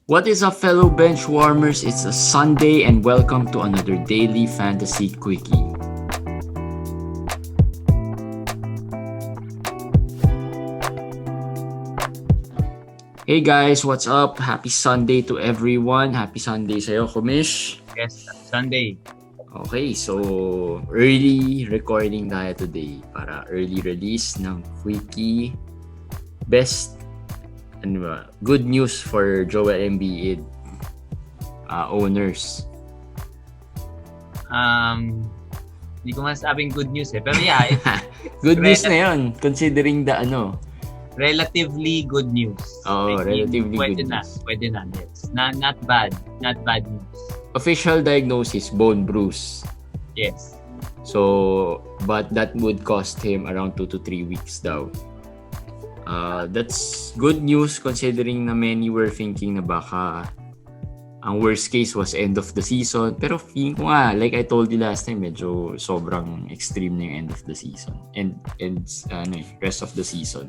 What is up, fellow bench warmers? It's a Sunday and welcome to another daily Fantasy Quickie. Hey guys, what's up? Happy Sunday to everyone. Happy Sunday sa'yo, Commish. Yes, Sunday. Okay, so early recording tayo today para early release ng Quickie. Good news for Joel Embiid owners. Hindi ko masabing good news Pero yeah, good news na yun considering the relatively good news. Relatively good news. Pwede na. Yes. Not bad news. Official diagnosis, bone bruise. Yes. So, but that would cost him around 2 to 3 weeks daw. That's good news considering na many were thinking na baka ang worst case was end of the season. Pero feeling ko nga, like I told you last time, medyo sobrang extreme na yung end of the season. And rest of the season.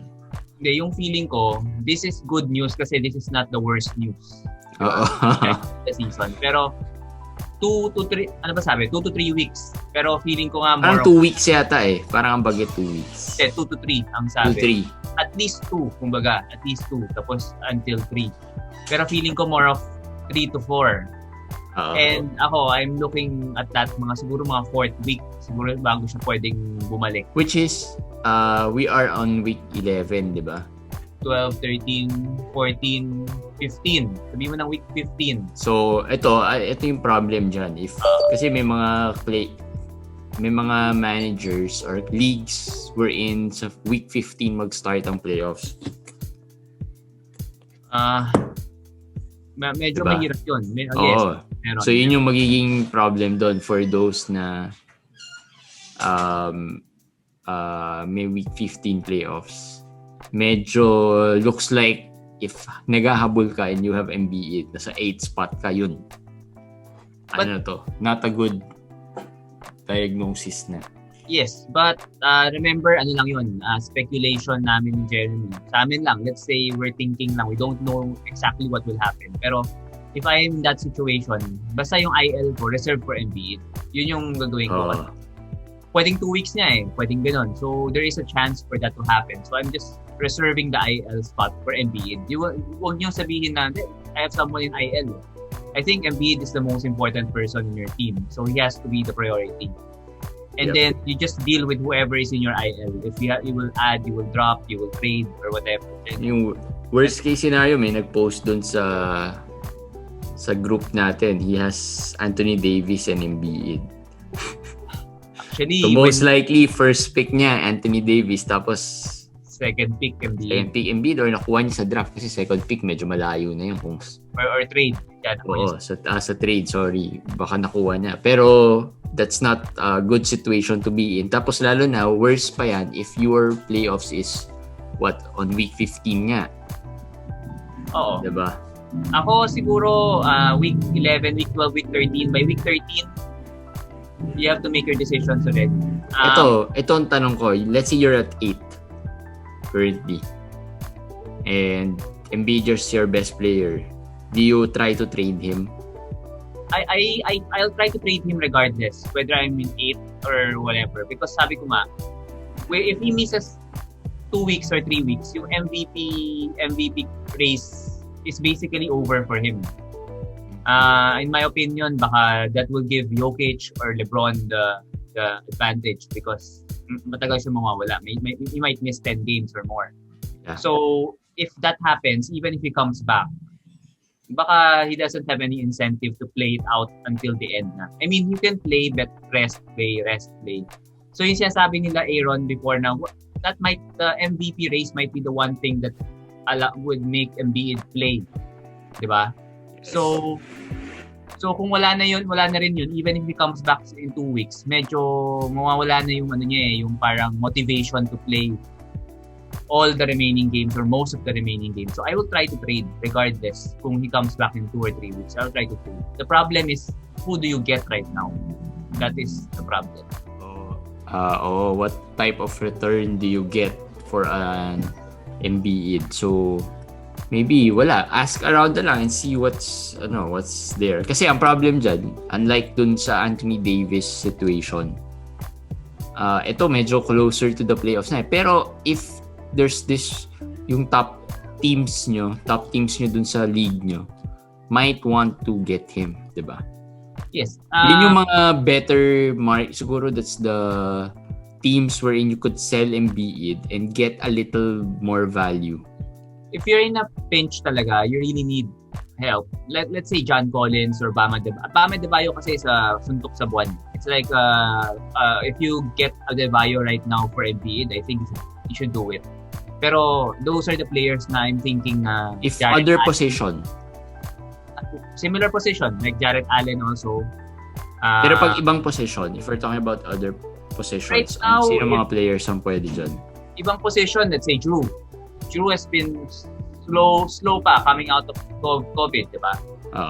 Hindi, yung feeling ko, this is good news kasi this is not the worst news. Oo. The season. Pero 2 to 3 weeks. Pero feeling ko nga Parang more 2 weeks yata eh. Parang ang bagay 2 weeks. 2 to 3 ang sabi. 2-3. At least 2, kumbaga. At least 2. Tapos until 3. Pero feeling ko more of 3 to 4. And ako, I'm looking at that siguro mga 4th week. Siguro bago siya pwedeng bumalik. Which is, we are on week 11, di ba? 12, 13, 14, 15. Sabihin mo ng week 15. So, ito yung problem dyan. Kasi may mga managers or leagues wherein sa week 15 mag-start ang playoffs. Medyo diba? mahirap yun. Yes, meron. So, yun yung magiging problem doon for those na may week 15 playoffs. Medyo looks like if naghahabol ka and you have Embiid, nasa 8th spot ka, yun. Not a good diagnosis na. Yes, but remember, lang yun, speculation namin ni Jeremy. Sa amin lang, let's say we're thinking lang, we don't know exactly what will happen. Pero if I'm in that situation, basta yung IL ko, reserve for Embiid, yun yung gagawin ko. Pwedeng 2 weeks niya pwedeng ganun. So there is a chance for that to happen. So I'm just reserving the IL spot for Embiid. Huwag niyong sabihin na, I have someone in IL. I think Embiid is the most important person in your team. So he has to be the priority. And then you just deal with whoever is in your IL. If you will add, you will drop, you will trade, or whatever. And yung worst case scenario, may nag-post dun sa group natin. He has Anthony Davis and Embiid. Actually, so most likely, first pick niya, Anthony Davis. Tapos second pick Embiid or nakuha niya sa draft kasi second pick medyo malayo na yun kung or trade. Sa trade, sorry. Baka nakuha niya. Pero that's not a good situation to be in. Tapos lalo na, worse pa yan if your playoffs is on week 15 nga. Oo. Diba? Ako siguro week 11, week 12, week 13. By week 13, you have to make your decisions already. Ito ang tanong ko. Let's say you're at 8 currently. And Embiid is your best player. Do you try to trade him? I'll try to trade him regardless whether I'm in 8 or whatever, because sabi ko nga, if he misses 2 weeks or 3 weeks, yung MVP race is basically over for him. In my opinion, baka that will give Jokic or LeBron the advantage because matagal siya mawawala. He might miss 10 games or more. Yeah. So if that happens, even if he comes back, baka he doesn't have any incentive to play it out until the end na. I mean, you can play, but rest play. So yung sinasabi nila Aaron before na the MVP race might be the one thing that would make Embiid play. Diba? So kung wala na rin yun, even if he comes back in 2 weeks, medyo mawawala na yung yung parang motivation to play all the remaining games or most of the remaining games. So I will try to trade regardless kung he comes back in 2 or 3 weeks. I'll try to trade. The problem is, who do you get right now? That is the problem. What type of return do you get for an Embiid? So maybe wala, ask around na lang and see what's there. Kasi ang problem dyan, unlike dun sa Anthony Davis situation, ito medyo closer to the playoffs na. Pero if there's this, yung top teams nyo dun sa league nyo might want to get him, diba? Yes. Yun yung mga better siguro that's the teams wherein you could sell Embiid and get a little more value. If you're in a pinch talaga, you really need help. Let's say John Collins or Bam Adebayo kasi sa suntok sa buwan. It's like if you get Adebayo right now for Embiid, I think you should do it. Pero those are the players na I'm thinking if other position. Similar position, like Jarrett Allen also. Pero pag ibang position, if we're talking about other positions, right now, sino mga players ang pwede dyan? Ibang position, let's say Drew. Drew has been slow pa coming out of COVID, diba?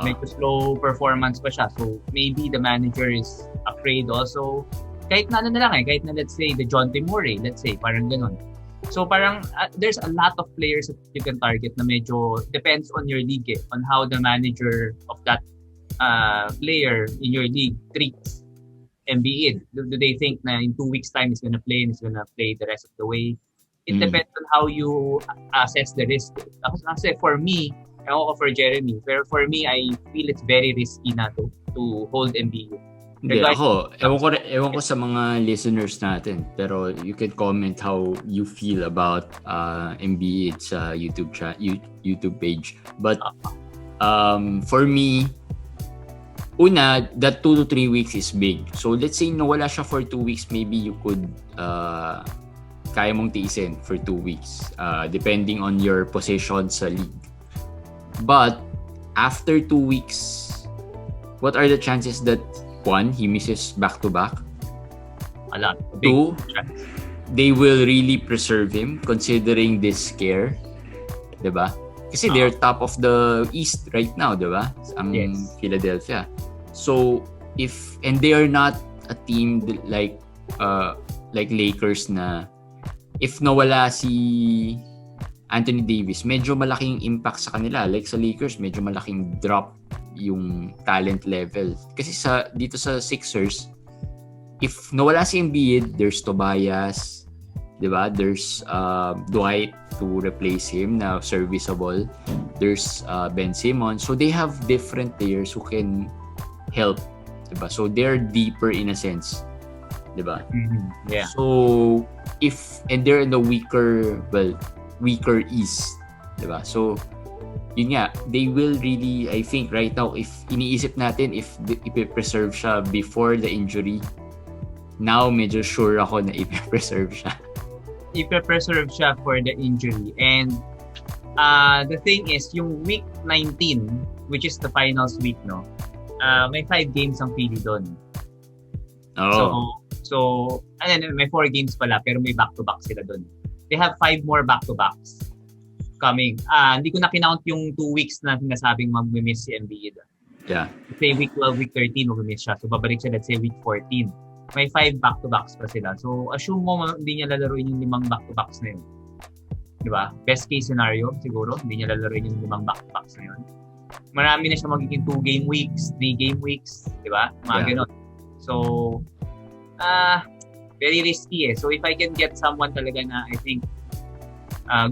Medyo slow performance pa siya. So, maybe the manager is afraid also. Kahit na kahit na let's say the John T. Murray, let's say, parang ganun. So, parang there's a lot of players that you can target na medyo depends on your league, on how the manager of that player in your league treats Embiid. Do they think na in 2 weeks time he's gonna play and he's gonna play the rest of the way? It depends on how you assess the risk. Kasi for me, ewan ko for Jeremy, pero for me, I feel it's very risky na to hold Embiid. Hindi, ewan ko sa mga listeners natin, pero you can comment how you feel about Embiid sa YouTube page. But for me, una, that 2 to 3 weeks is big. So let's say nawala siya for 2 weeks, maybe you could kaya mong tiisin for 2 weeks depending on your position sa league. But after 2 weeks, what are the chances that 1, he misses back-to-back? A lot. 2, they will really preserve him considering this scare. Diba? Kasi they're top of the East right now, diba? Ang Philadelphia. So, and they are not a team like Lakers na if nawala si Anthony Davis, medyo malaking impact sa kanila. Like sa Lakers, medyo malaking drop yung talent level. Kasi dito sa Sixers, if nawala si Embiid, there's Tobias, diba? There's Dwight to replace him na serviceable. There's Ben Simmons. So they have different players who can help, diba? So they're deeper in a sense, diba? Yeah. So and they're in the weaker East, diba? So yun nga, they will really, I think right now, if iniisip natin if i-preserve siya before the injury, now medyo sure ako na i-preserve siya. I-preserve siya for the injury. And the thing is, yung week 19, which is the finals week, no? May 5 games ang Philly doon. So, may 4 games pala, pero may back-to-back sila doon. They have 5 more back-to-backs coming. Hindi ko na kinount yung 2 weeks na sinasabing mag-miss si Embiid. Yeah. Say week 12, week 13, mag-miss siya. So, babalik siya, let's say, week 14. May 5 back-to-backs pa sila. So, assume mo hindi niya lalaroin yung 5 back-to-backs na yun. Diba? Best case scenario, siguro, hindi niya lalaroin yung 5 back-to-backs na yun. Marami na siya magiging 2 game weeks, 3 game weeks, diba? Ganon. So, very risky So, if I can get someone talaga na I think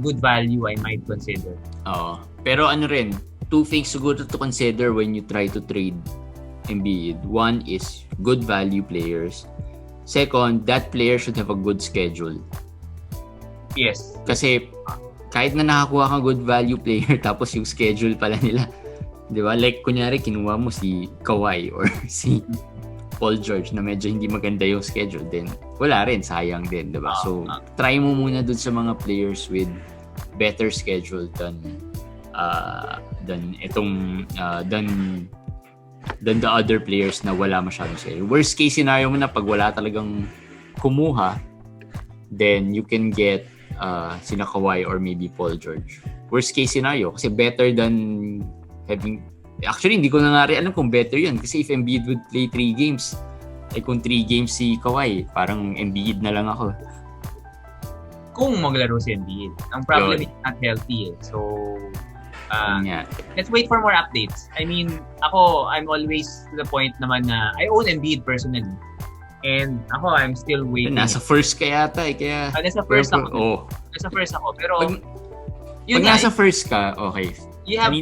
good value, I might consider. Pero rin, 2 things siguro to consider when you try to trade Embiid. 1 is good value players. Second, that player should have a good schedule. Yes. Kasi kahit na nakakuha kang good value player tapos yung schedule pala nila, di ba? Like kunyari kinuha mo si Kawhi or si Paul George na medyo hindi maganda yung schedule, then wala rin, sayang din, di ba? So, try mo muna dun sa mga players with better schedule than the other players na wala masyadong schedule. Worst case scenario mo na pag wala talagang kumuha, then you can get sina Kawhi or maybe Paul George. Worst case scenario, kasi better than having. Actually, hindi ko na nga rin alam kung better yun. Kasi if Embiid would play 3 games, kung 3 games si Kawhi, parang Embiid na lang ako. Kung maglaro si Embiid. Ang problem is not healthy So, Let's wait for more updates. I mean, I'm always to the point naman na I own Embiid personally. And I'm still waiting. Nasa first ka yata kaya... nasa first ako. Nasa first ako. Pero... Pag nasa first ka, okay. You have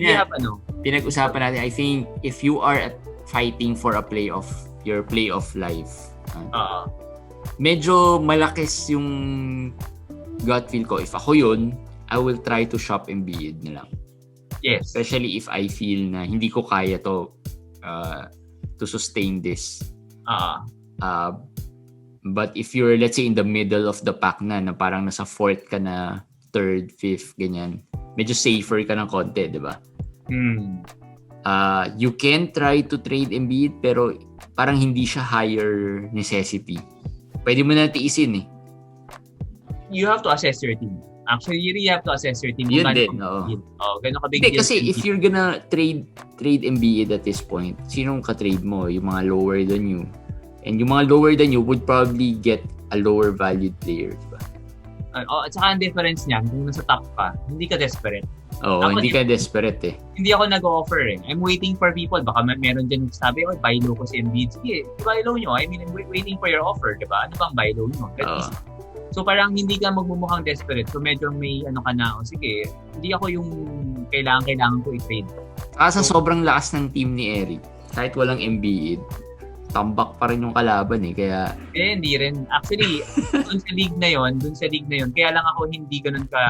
Pinag-usapan natin, I think, if you are fighting for your playoff life, medyo malakis yung gut feel ko. If ako yun, I will try to shop Embiid na lang. Yes. Especially if I feel na hindi ko kaya to sustain this. But if you're, let's say, in the middle of the pack na parang nasa fourth ka na, third, fifth, ganyan, medyo safer ka ng konti, di ba? You can try to trade Embiid, pero parang hindi siya higher necessity. Pwede mo na tiisin eh. You have to assess your team. Actually, you really have to assess your team. Yun din, gano'n ka big deal. Kasi if you're gonna trade Embiid at this point, sinong ka-trade mo? Yung mga lower than you. And yung mga lower than you would probably get a lower valued player, diba? At saka ang difference niyan, kung nasa top ka, hindi ka desperate. Hindi ka desperate eh. Hindi ako nag-offer eh. I'm waiting for people. Baka meron dyan sabi, buy low ko si Embiid. Sige, buy low nyo. I mean, I'm waiting for your offer, diba? Ano bang buy low nyo? So parang hindi ka magmumukhang desperate. So medyo may ka na, sige, hindi ako yung kailangan ko i-trade. Sa sobrang lakas ng team ni Eric, kahit walang Embiid, tambak pa rin yung kalaban eh, kaya... hindi rin. Actually, dun sa league na yon, kaya lang ako hindi ganun ka...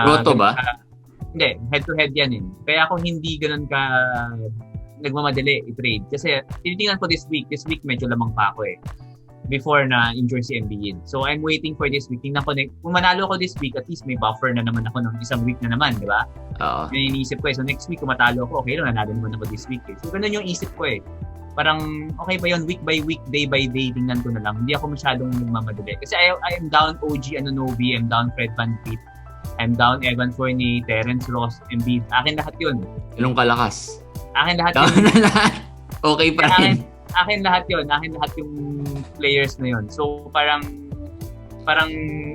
Roto ba? Hindi, head-to-head yan eh. Kaya ako hindi ganun ka nagmamadali i-trade. Kasi tinitingnan ko this week medyo lamang pa ako eh. Before na injure si Embiid. So I'm waiting for this week. Tingnan ko kung manalo ko this week, at least may buffer na naman ako ng isang week na naman, di ba? Yung iniisip ko eh. So next week, kung matalo ako, okay lang, nanalo naman ako this week eh. So ganun yung isip ko eh. Parang okay ba yun, week by week, day by day, tingnan ko na lang. Hindi ako masyadong nagmamadali. Kasi I am down OG Anunoby, I'm down Fred VanVleet, I'm down Evan Fournier, Terrence Ross, Embiid. Akin lahat yun. Ilong kalakas. Akin lahat down yun. Na lahat. Okay pa rin. Akin lahat yun. Akin lahat yung players na yun. So parang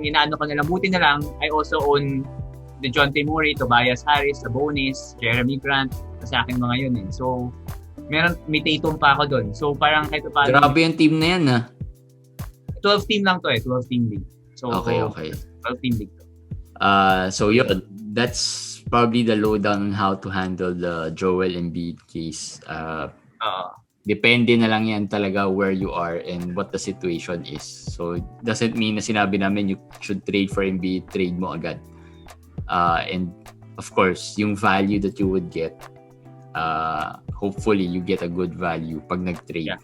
inaano ko na lang. Buti na lang, I also own DeJounte Murray, Tobias Harris, Sabonis, Jeremy Grant. Kasi akin mga yun eh. So may Tatum pa ako doon. So parang kahit pa grabe yung team na yan 12 team lang to eh. 12 team league. So okay. 12 team league to. So yun, that's probably the lowdown on how to handle the Joel Embiid case. Depende na lang yan talaga where you are and what the situation is. So it doesn't mean na sinabi namin you should trade for Embiid, trade mo agad. And of course, yung value that you would get, hopefully you get a good value pag nag-trade. Yeah.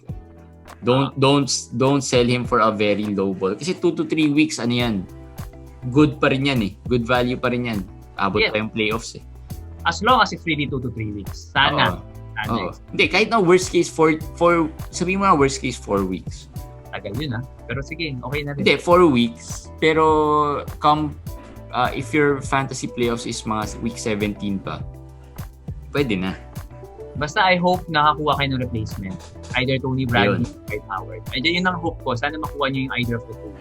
Don't sell him for a very low ball. Kasi 2 to 3 weeks, ano yan, good pa rin yan eh. Good value pa rin yan. Abot pa yung playoffs eh. As long as it's really 2 to 3 weeks. Sana. Hindi, kahit na worst case sabihin mo na worst case 4 weeks. Tagal yun Pero sige, okay na rin. Hindi, 4 weeks. Pero if your fantasy playoffs is mga week 17 pa, pwede na. Basta I hope nakakuha kayo ng replacement. Either Tony Bradley or Dwight Howard. Yun ang hope ko. Sana makuha nyo yung either of the two.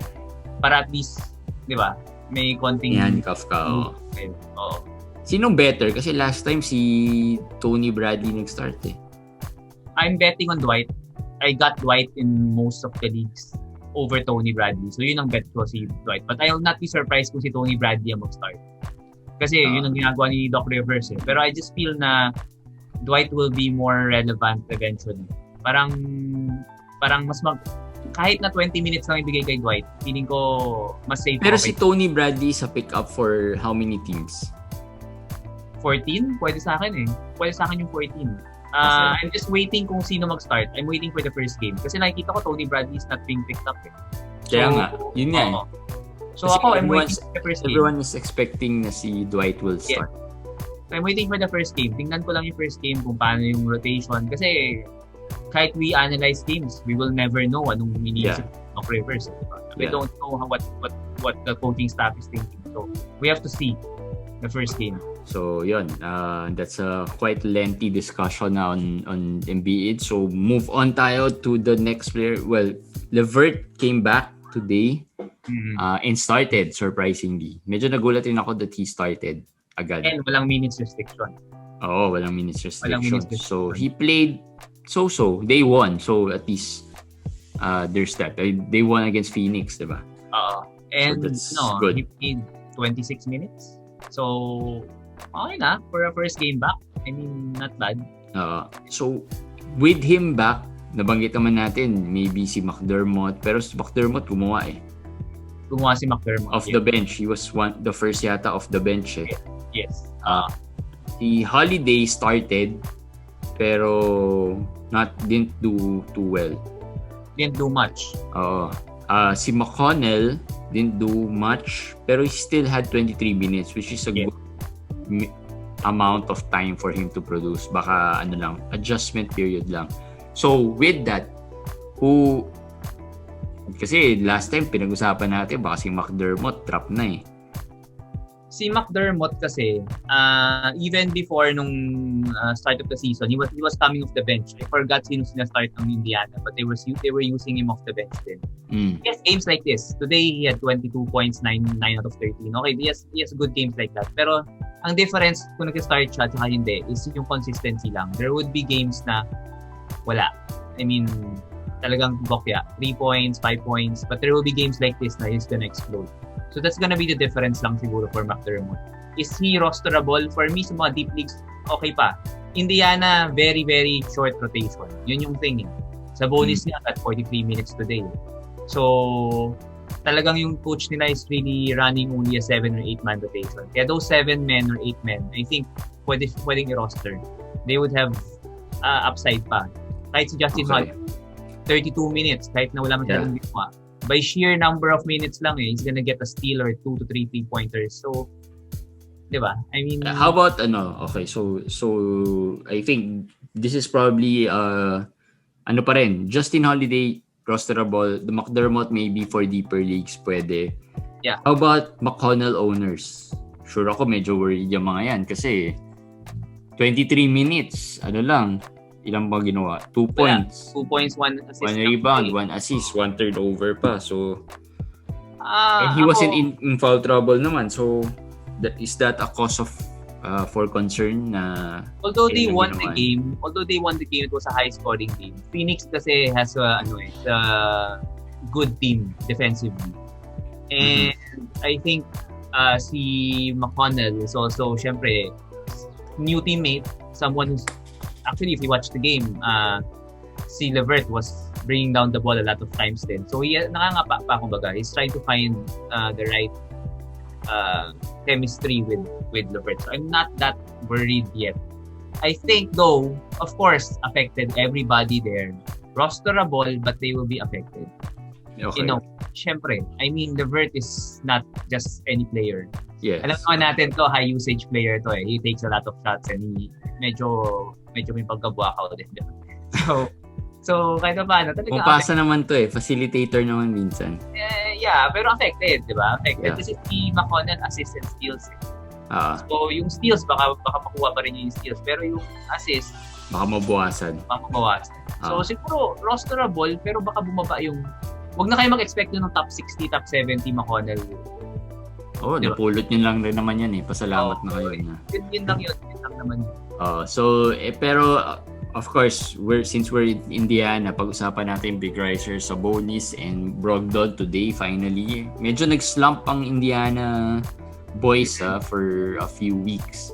Para at least, di ba, may konting... handcuff ka, Oo. Sinong better? Kasi last time si Tony Bradley nag-start eh. I'm betting on Dwight. I got Dwight in most of the leagues over Tony Bradley. So yun ang bet ko, si Dwight. But I will not be surprised kung si Tony Bradley ang mag-start. Kasi yun ang ginagawa ni Doc Rivers eh. Pero I just feel na Dwight will be more relevant eventually. Parang mas kahit na 20 minutes lang ibigay kay Dwight, feeling ko mas safe. Pero si Tony Bradley sa pick-up for how many teams? 14? Pwede sa akin eh. Pwede sa akin yung 14. I'm just waiting kung sino mag-start. I'm waiting for the first game. Kasi nakikita ko Tony Bradley is not being picked up eh. Kaya nga, yun nga eh. So ako, I'm waiting for the first game. Everyone is expecting na si Dwight will start. Yeah. I'm waiting for the first game. Tingnan ko lang yung first game kung paano yung rotation. Kasi kahit we analyze games, we will never know anong iniisip of Rivers. We don't know what the coaching staff is thinking. So we have to see the first game. So yun, that's a quite lengthy discussion now on Embiid. So move on tayo to the next player. Well, Levert came back today and started, surprisingly. Medyo nagulat rin ako that he started. agad. And walang minutes restriction. Oo, walang minutes restriction. Walang minutes restriction. So, he played so-so. They won. So, at least, there's that. They won against Phoenix, diba? Oo. And, so good. he played 26 minutes. So, okay na for a first game back. I mean, not bad. So, with him back, nabanggit naman natin, maybe si McDermott. Pero si McDermott gumawa eh. Gumawa si McDermott. Off the bench. He was the first yata off the bench eh. Yes. Si Holiday started, pero didn't do too well. Didn't do much. Si McConnell didn't do much, pero he still had 23 minutes, which is a good amount of time for him to produce. Baka adjustment period lang. So with that, kasi last time pinag-usapan natin baka si McDermott drop na eh. Si McDermott kasi even before nung start of the season, he was coming off the bench. I forgot sino start ng Indiana, but they were using him off the bench din. He has games like this. Today he had 22 points, 9 out of 13. Okay, he has good games like that. Pero ang difference kung nag-start siya at hindi is yung consistency lang. There would be games na wala. I mean, talagang bokya. 3 points, 5 points. But there will be games like this na he's gonna explode. So that's gonna be the difference lang siguro for McDermott. Is he rosterable? For me, sa mga deep leagues, okay pa. Indiana, very, very short rotation. Yun yung thing. Sabonis niya at 43 minutes today. So, talagang yung coach nila is really running only a 7 or 8 man rotation. Kaya those 7 men or 8 men, I think pwedeng i-roster. They would have upside pa. Kahit si Justin Holiday, 32 minutes, kahit na wala masyadong ginawa. By sheer number of minutes lang he's gonna get a steal or 2 to 3 3-pointers. So, di ba? I mean... how about, okay, so I think this is probably, pa rin, Justin Holiday, rosterable. The McDermott maybe for deeper leagues, pwede. Yeah. How about McConnell owners? Sure ako, medyo worried yung mga yan kasi 23 minutes, ilang ba ginawa? 2 points. 2 points, 1 assist. 1 rebound, 1 assist, 1 turnover pa. So, and he wasn't in foul trouble naman. So, is that a cause of for concern na although they won the game, it was a high-scoring game. Phoenix kasi has a good team defensively. And I think si McConnell is also, syempre, new teammate, someone who's actually, if you watch the game, si Levert was bringing down the ball a lot of times din. So, nakangapa pa, kumbaga. He's trying to find the right chemistry with Levert. So, I'm not that worried yet. I think, though, of course, affected everybody there. Rosterable, but they will be affected. Okay. Syempre, I mean, Levert is not just any player. Yes. Alam naman natin to, high usage player to eh. He takes a lot of shots and he medyo may pagka-buwakaw din. So kahit paano, talaga pumapasa naman to eh. Facilitator naman minsan. Yeah, pero affected, di ba? Affected. Yeah. Kasi si McConnell assist and steals eh. So yung steals, baka makuha pa rin yung steals. Pero yung assist, baka mabawasan. So siguro, rosterable, pero baka bumaba yung... Huwag na kayo mag-expect ng top 60, top 70 McConnell. Diba? Napulot nyo lang rin naman yan eh. Pasalamat na kayo na. Yun lang naman. Pero of course, since we're in Indiana, pag-usapan natin Big Riser, Sabonis and Brogdon today finally. Medyo nag-slump ang Indiana boys for a few weeks.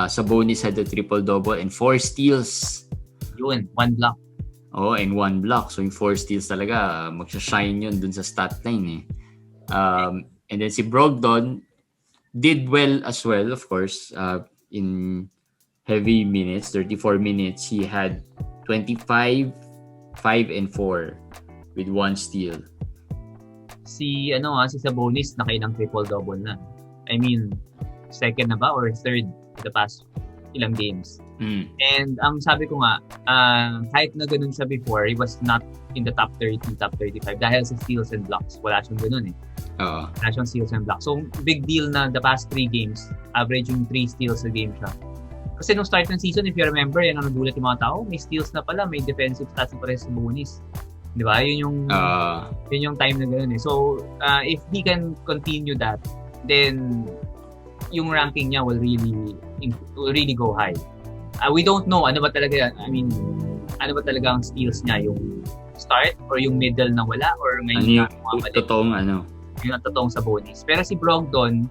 Sabonis had a triple-double and 4 steals. Yun, 1 block. And 1 block. So yung 4 steals talaga, magsha-shine yun dun sa stat line eh. And then si Brogdon did well as well, of course, in heavy minutes, 34 minutes. He had 25, 5, and 4 with 1 steal. Si Sabonis nakailang triple-double na. I mean, second na ba or third the past ilang games. And ang sabi ko nga, kahit na ganun siya before, he was not in the top 30, top 35 dahil sa steals and blocks. Wala siyang ganun eh. Wala siyang steals and blocks. So, big deal na the past 3 games, averaging 3 steals a game siya. Kasi nung start ng season, if you remember, yan ang nagulat yung mga tao, may steals na pala, may defensive stats na pala sa Sabonis. Di ba? Yun yung time na gano'n eh. So, if he can continue that, then yung ranking niya will really go high. We don't know ano ba talaga ang steals niya, yung start or yung middle na wala or may yung totoong yung totoong Sabonis. Pero si Brogdon,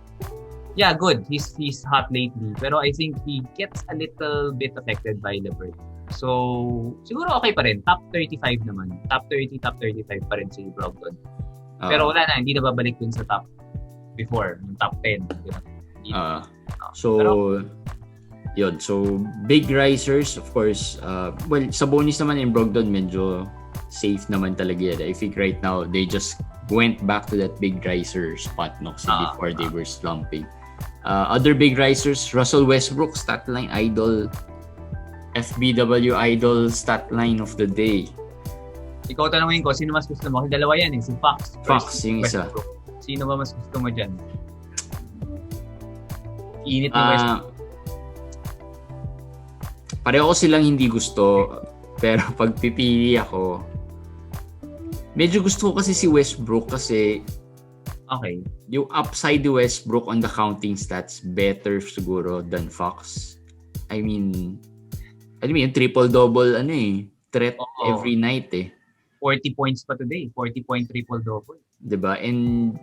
yeah, good. He's hot lately. Pero I think he gets a little bit affected by Levert. So, siguro okay pa rin. Top 35 naman. Top 30, top 35 pa rin si Brogdon. Pero wala na, hindi na babalik dun sa top before, yung top 10. Yun. So, big risers, of course. Sabonis naman and Brogdon, medyo safe naman talaga yan. I think right now, they just went back to that big riser spot before they were slumping. Other big risers, Russell Westbrook, stat line idol, FBW idol stat line of the day. Ikaw tanongin ko, sino mas gusto mo? Dalawa yan si Fox. Fox, yung isa. Sino ba mas gusto mo dyan? Init na Westbrook. Pareho ko silang hindi gusto, pero pag pipili ako, medyo gusto ko kasi si Westbrook kasi okay. Yung upside ni Westbrook on the counting stats better siguro than Fox. I mean, yung triple-double threat every night 40 points pa today, 40-point triple-double. Diba? And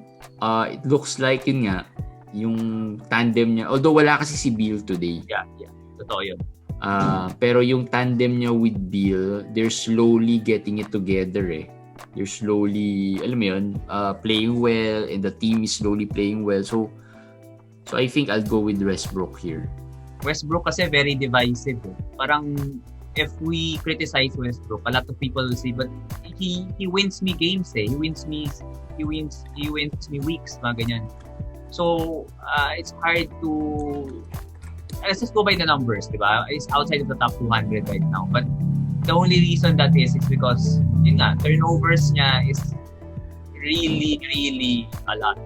it looks like yun nga, yung tandem niya, although wala kasi si Beal today. Yeah. Totoo yun. Pero yung tandem niya with Beal, they're slowly getting it together They're slowly, playing well and the team is slowly playing well. So I think I'll go with Westbrook here. Westbrook kasi very divisive. Parang if we criticize Westbrook, a lot of people will say, but he wins me games He wins me weeks, mga ganyan. So it's hard to let's just go by the numbers, diba? It's outside of the top 200 right now. But the only reason that is because, yun nga, turnovers niya is really, really a lot.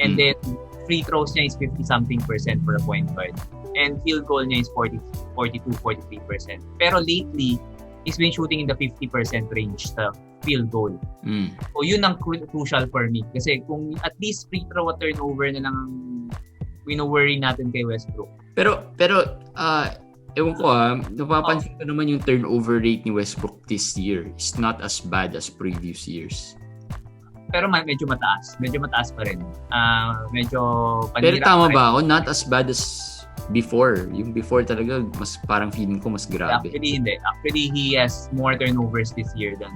And then, free throws niya is 50-something% for a point guard. And field goal niya is 42-43%. Pero lately, he's been shooting in the 50% range sa field goal. So, yun ang crucial for me. Kasi kung at least free throw at turnover na lang wino-worry natin kay Westbrook. Pero ewan ko napapansin ko naman yung turnover rate ni Westbrook this year is not as bad as previous years. Pero medyo mataas. Medyo mataas pa rin. Medyo panira. Pero tama ba ako? Not as bad as before. Yung before talaga, mas parang feeling ko mas grabe. Actually, hindi. Actually, he has more turnovers this year than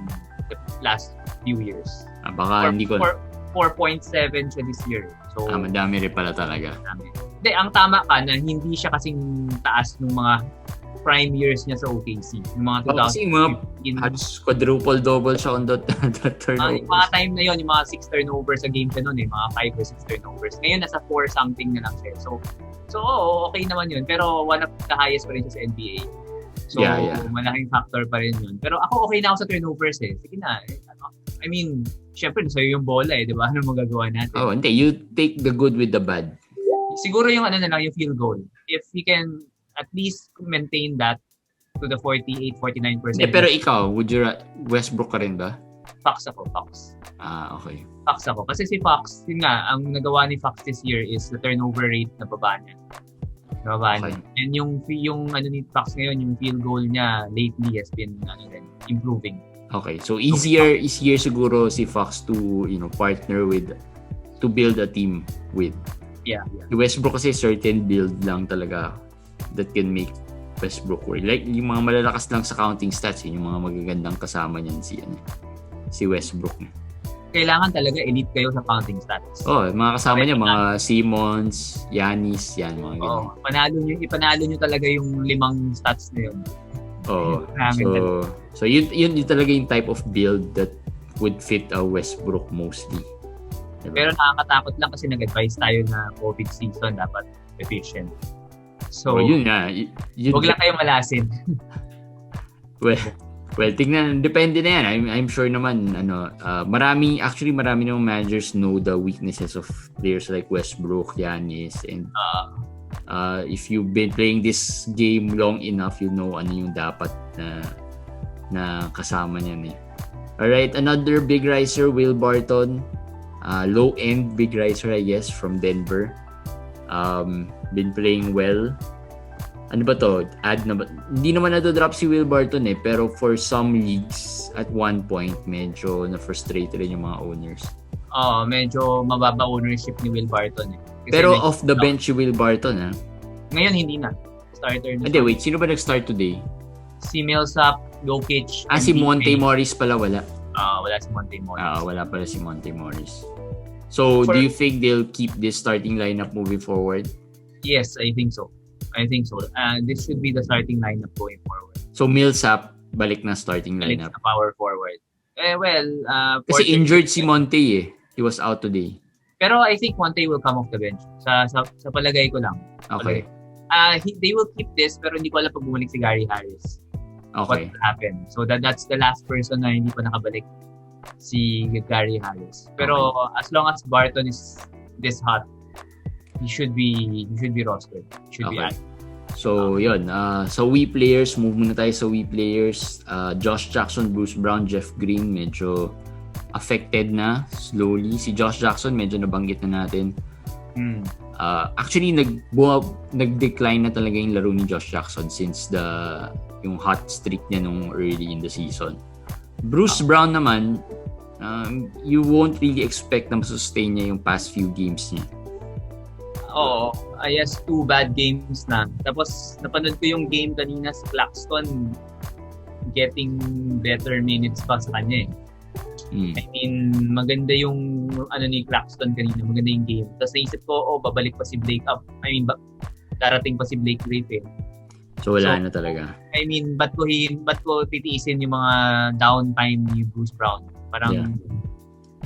the last few years. Baka hindi ko... 4.7 siya this year. So, madami rin pala talaga. Hindi, ang tama ka na hindi siya kasing taas ng mga prime years niya sa OKC. Yung mga 2015. Kasi yung mga quadruple-double siya on the turnovers. Yung mga time na yun, yung mga 6 turnovers sa game siya nun mga 5 or 6 turnovers. Ngayon, nasa 4 something na lang siya. So okay naman yun. Pero one of the highest pa rin siya sa NBA. So, malaking factor pa rin yun. Pero ako okay na ako sa turnovers Sige na. I mean, syempre, sa'yo yung bola di ba? Ano magagawa natin? Hindi. You take the good with the bad. Siguro yung yung field goal. If he can at least maintain that to the 48-49%. Pero ikaw, would you Westbrook ka rin ba? Fox ako. Okay. Fox ako. Kasi si Fox, yun nga, ang nagawa ni Fox this year is the turnover rate na baba niya. And yung ni Fox ngayon, yung field goal niya lately has been improving. Okay, so easier siguro si Fox to partner with, to build a team with. Yeah. Westbrook kasi certain build lang talaga that can make Westbrook work. Like yung mga malalakas lang sa counting stats, yung mga magagandang kasama niyan si Westbrook. Kailangan talaga elite kayo sa counting stats. Mga kasama niya, mga Simmons, Giannis, yan mga ganyan. Ipanalo niyo talaga yung 5 stats na yun. So yun talaga yung type of build that would fit Westbrook mostly. Diba? Pero nakakatakot lang kasi nag-advise tayo na COVID season dapat efficient. So yun nga. Huwag lang kayo malasin. Well, tingnan, depende na yan. I'm sure naman marami namang managers know the weaknesses of players like Westbrook, Giannis, and if you've been playing this game long enough, you know ano yung dapat na kasama niyan Alright, another big riser, Will Barton. Low-end big riser, I guess, from Denver. Been playing well. Ano ba to? Add na ba? Hindi naman na-drop si Will Barton pero for some leagues at one point medyo na-frustrate rin yung mga owners. Medyo mababa ownership ni Will Barton Kasi pero off the bench si Will Barton Ngayon hindi na. Starter na. Hindi, wait. Sino ba nag-start today? Si Millsap, Jokic. Si Monte Morris pala wala. Wala si Monte Morris. Wala pala si Monte Morris. So, do you think they'll keep this starting lineup moving forward? Yes, I think so. This should be the starting lineup going forward. So, Millsap, balik na starting lineup. Balik na power forward. Kasi injured si Monte He was out today. Pero I think Monte will come off the bench. Sa palagay ko lang. Okay. They will keep this pero hindi ko alam pag bumalik si Gary Harris. Okay. What will happen. So that's the last person na hindi pa nakabalik, si Gary Harris. Pero as long as Barton is this hot, he should be rostered. Should be added. So, yun. Sawi Players, move muna tayo sa Sawi Players. Josh Jackson, Bruce Brown, Jeff Green, medyo affected na slowly. Si Josh Jackson, medyo nabanggit na natin. Actually, nag-decline na talaga yung laro ni Josh Jackson since yung hot streak niya nung early in the season. Bruce Brown naman, you won't really expect na masustain niya yung past few games niya. I has 2 bad games na. Tapos, napanood ko yung game kanina sa Claxton, getting better minutes pa sa kanya I mean, maganda yung ni Claxton kanina, maganda yung game. Tapos naisip ko, babalik pa si Blake up. Darating pa si Blake Griffin. So wala na talaga. I mean, ba't ko titiisin yung mga downtime ni Bruce Brown? Parang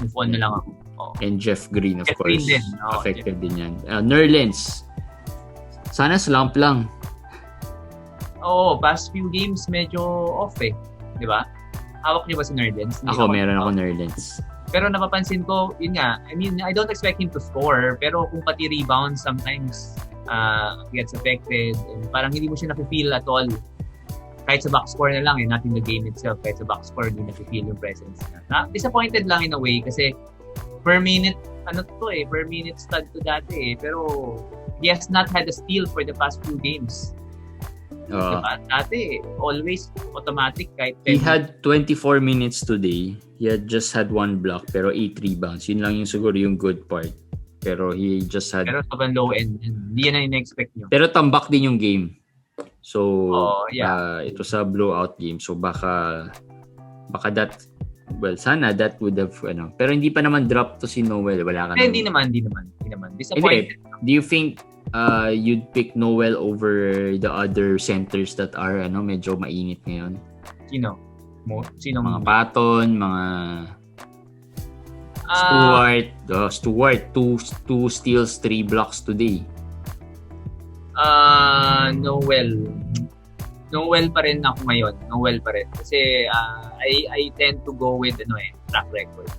move on na lang ako. And Jeff Green, of Jeff course. Green din. Affected din yan. Nerlens. Sana slump lang. Past few games medyo off Di ba? Hawak niyo ba si Nerlens? Meron ako Nerlens. Pero napapansin ko, yun nga, I mean, I don't expect him to score, pero kung pati rebound sometimes gets affected, and parang hindi mo siya nafe-feel at all. Kahit sa box score na lang, not in the game itself, kahit sa box score, hindi nafe-feel yung presence niya. Disappointed lang in a way kasi per minute stud to dati pero he has not had a steal for the past few games. Diba? Dati, always automatic kahit 10. He had 24 minutes today. He had just had 1 block pero 8 rebounds. Yun lang yung siguro yung good part. Pero he just had... Pero sobrang low end. Hindi yan na in-expect nyo. Pero tambak din yung game. So, ito sa blowout game. So, baka that... Well, sana that would have... Pero hindi pa naman drop to si Noel. Wala ka Hindi naman. Disappointed. Do you think you'd pick Noel over the other centers that are medyo mainit ngayon? Sino? Mga Barton, mga Stewart, 2 steals, 3 blocks today. Noel pa rin ako ngayon. Noel pa rin. Kasi I tend to go with track record.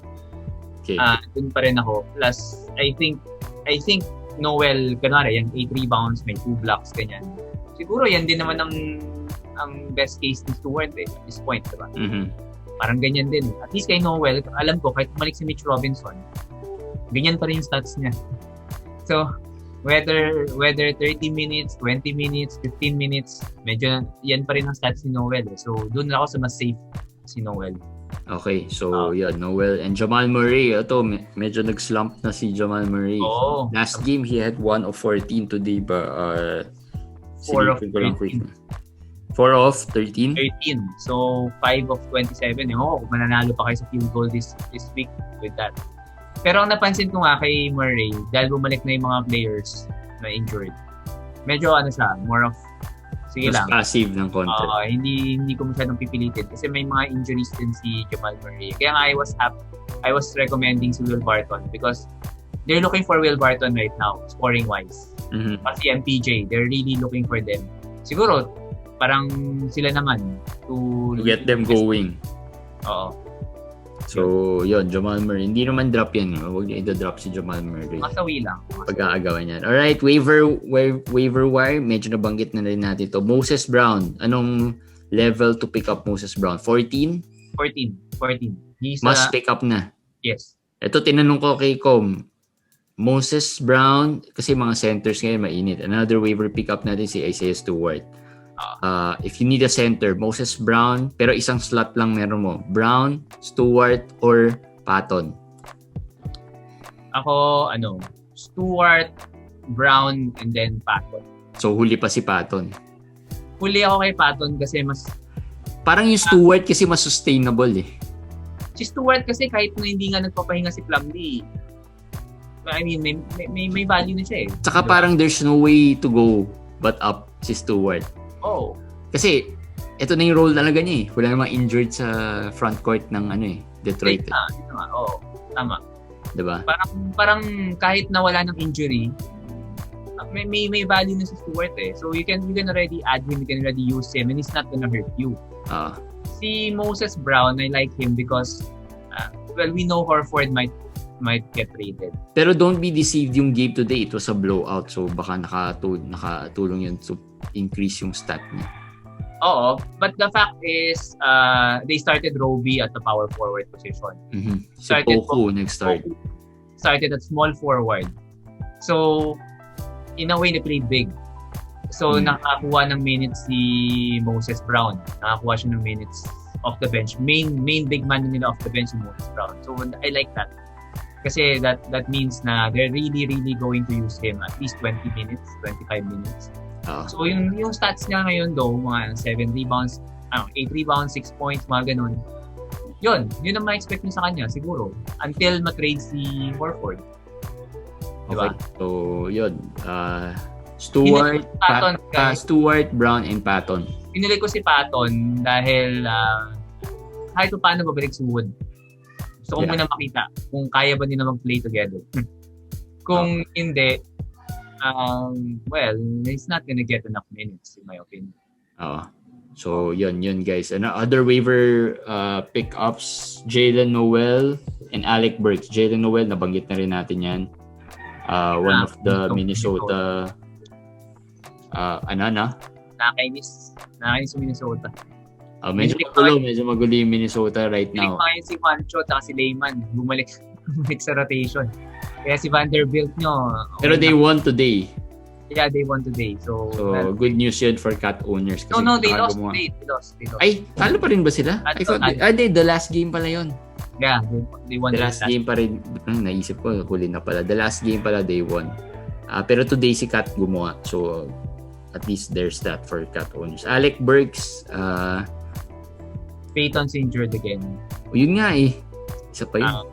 Okay. Dun pa rin ako. Plus, I think Noel, kanwari, yung 8 rebounds, may 2 blocks, ganyan. Siguro yan din naman ang best case ni Stewart at this point, diba? Mm-hmm. Parang ganyan din. At least kay Noel, alam ko, kahit umalik si Mitch Robinson, ganyan pa rin yung stats niya. So, whether 30 minutes, 20 minutes, 15 minutes, medyo yan pa rin ang stats ni Noel. So, doon ako sa mas safe si Noel. Okay, so Noel and Jamal Murray. Ito, medyo nag-slump na si Jamal Murray. Last game, he had 1 of 14 today ba? 4 of 13. 4 of 13? 13. So, 5 of 27. Kung mananalo pa kayo sa field goal this week with that. Pero ang napansin ko nga kay Murray, dahil bumalik na yung mga players na injured, medyo more of sige mas lang. Passive ng konti. Hindi ko masyadong pipilitin kasi may mga injuries din si Jamal Murray. Kaya nga I was recommending si Will Barton because they're looking for Will Barton right now, scoring-wise. Mm-hmm. Kasi MPJ, they're really looking for them. Siguro, parang sila naman to get them going. So, yun, Jamal Murray. Hindi naman drop yan. Huwag niya i-drop si Jamal Murray. Masawi lang. Pag-aagawan yan. Alright, waiver wire. Medyo nabanggit na rin natin to. Moses Brown. Anong level to pick up Moses Brown? 14? 14. He's must pick up na. Yes. Ito, tinanong ko kay Com. Moses Brown, kasi mga centers ngayon mainit. Another waiver pickup natin si Isaiah Stewart. If you need a center, Moses Brown, pero isang slot lang meron mo. Brown, Stewart, or Patton? Ako, Stewart, Brown, and then Patton. So, huli pa si Patton. Huli ako kay Patton kasi mas... Parang yung Stewart kasi mas sustainable eh. Si Stewart kasi kahit na hindi nga nagpapahinga si Plumlee, I mean, may value na siya eh. Tsaka diba? Parang there's no way to go but up si Stewart. Oh. Kasi, ito na yung role talaga niya eh. Wala namang injured sa front court ng Detroit. Tama. Diba? Parang kahit na wala ng injury, may value na si Stewart eh. So you can already add him, you can already use him, and he's not gonna hurt you. Si Moses Brown, I like him because we know Horford might get traded. Pero don't be deceived, yung game today, it was a blowout, so baka nakatulong yun to increase yung stat niya. Oo, but the fact is they started Roby at the power forward position. Si Poku nag-start. Started at small forward. So in a way, na-played big. So, nakakuha ng minutes si Moses Brown. Nakakuha siya ng minutes off the bench. Main big man nila off the bench si Moses Brown. So, I like that. Kasi that means na they're really, really going to use him at least 20 minutes, 25 minutes. So, yung stats niya ngayon though, mga 7 rebounds, 8 rebounds, 6 points, mga ganun. Yun ang ma-expect niyo sa kanya, siguro. Until ma-trade si Horford. Diba? Okay. So, yun. Stewart, Stewart, Brown, and Patton. Pinili ko si Patton dahil kahit paano babalik si Wood. Gusto ko muna makita kung kaya ba nila mag-play together. Kung hindi, he's not gonna get enough minutes in my opinion. So, yun guys. Other waiver pickups, Jalen Noel and Alec Burks. Jalen Noel, nabanggit na rin natin yan. One of the Minnesota Nakakainis sa Minnesota. Medyo magulo yung Minnesota right now. Si Juancho at si Layman bumalik sa rotation. Kaya si Vanderbilt nyo. Pero they won today. Yeah, they won today. So good news yun for cat owners. Kasi they lost. They lost. Ay, talo pa rin ba sila? The last game pala yun. Yeah, they won. The last game pa rin. Naisip ko, huli na pala. The last game pala, they won. Pero today si Cat gumawa. So, at least there's that for Cat owners. Alec Burks. Peyton's injured again. Yun nga eh. Isa pa yun.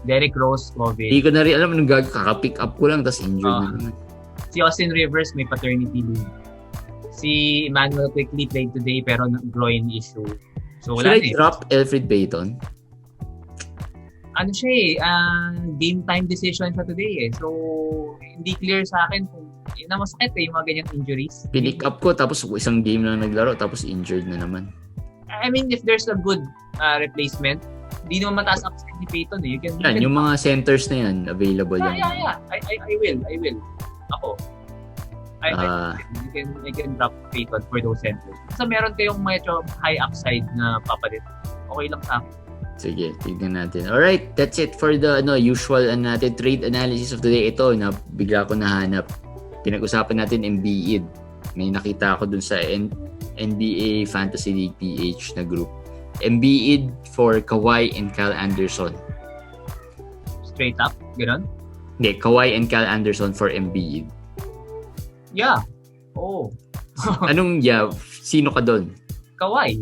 Derrick Rose, COVID. Hindi ko na rin alam anong gagawin. Kaka-pick up ko lang, tapos injured na naman. Si Austin Rivers may paternity leave. Si Emmanuel Quickly played today pero groin issue. So, should I drop Elfrid Payton? Game time decision siya today eh. So, hindi clear sa akin kung masakit yung mga ganyang injuries. Pinick up ko tapos isang game lang naglaro tapos injured na naman. I mean, if there's a good replacement, di naman mataas upside ni Payton eh. Yung mga centers na yan, available yan. Yeah. I will. Ako. I can drop Payton for those centers. Kasi meron kayong medyo high upside na papalit. Okay lang sa akin. Sige, tignan natin. Alright, that's it for the usual natin trade analysis of the day. Ito, bigla ko nahanap. Pinag-usapan natin Embiid. May nakita ako dun sa NBA Fantasy League PH na group. Embiid for Kawhi and Kyle Anderson. Straight up? Ganon? Hindi, Kawhi and Kyle Anderson for Embiid. Yeah. Oh. Sino ka dun? Kawhi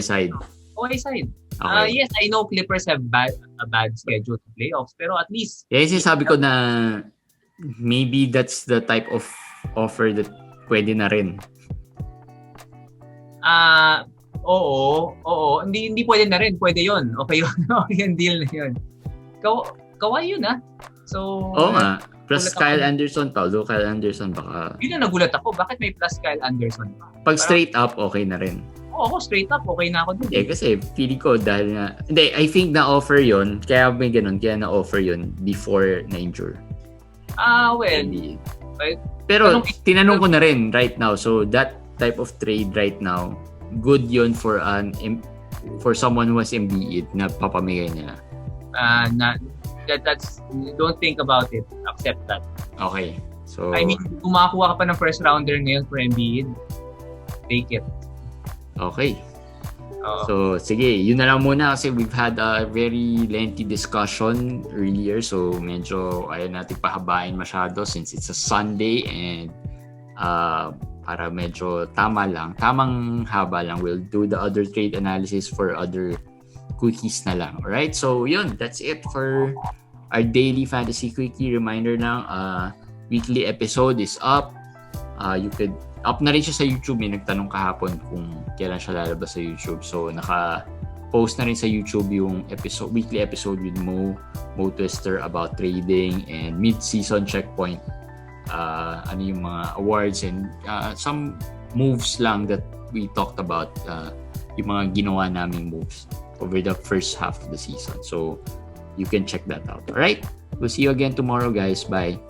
side. Kawhi side. Okay. Yes, I know Clippers have a bad schedule to playoffs, pero at least... Yeah, sabi ko na maybe that's the type of offer that pwede na rin. Oo. Hindi pwede na rin. Pwede yun. Okay yun. Okay yung deal na yun. Kawhi yun So... Oo nga. Plus Kyle Anderson, Kyle Anderson baka... Yun na nagulat ako. Bakit may plus Kyle Anderson? Pag straight up, okay na rin. Ako straight up, okay na ako dun. Kasi feeling ko dahil nga... Hindi, I think na-offer yun. Kaya may ganun. Kaya na-offer yun before na-injure. Pero tinanong ko na rin right now. So that type of trade right now, good yun for someone who has Embiid na papamigay nila. That's don't think about it. Accept that. Okay. So, I mean, kung makakuha ka pa ng first rounder ngayon for Embiid, take it. okay. So, sige, yun na lang muna kasi we've had a very lengthy discussion earlier. So, medyo ayaw natin pahabain masyado since it's a Sunday and para medyo tamang haba lang. We'll do the other trade analysis for other quickies na lang. Alright? So, yun. That's it for our daily Fantasy Quickie. Reminder lang, weekly episode is up. Up na rin siya sa YouTube. May nagtanong kahapon kung kailan siya lalabas sa YouTube. So, naka-post na rin sa YouTube yung weekly episode with Mo Twister about trading and mid-season checkpoint. Ano yung mga awards and some moves lang that we talked about. Yung mga ginawa naming moves over the first half of the season. So, you can check that out. Alright? We'll see you again tomorrow, guys. Bye.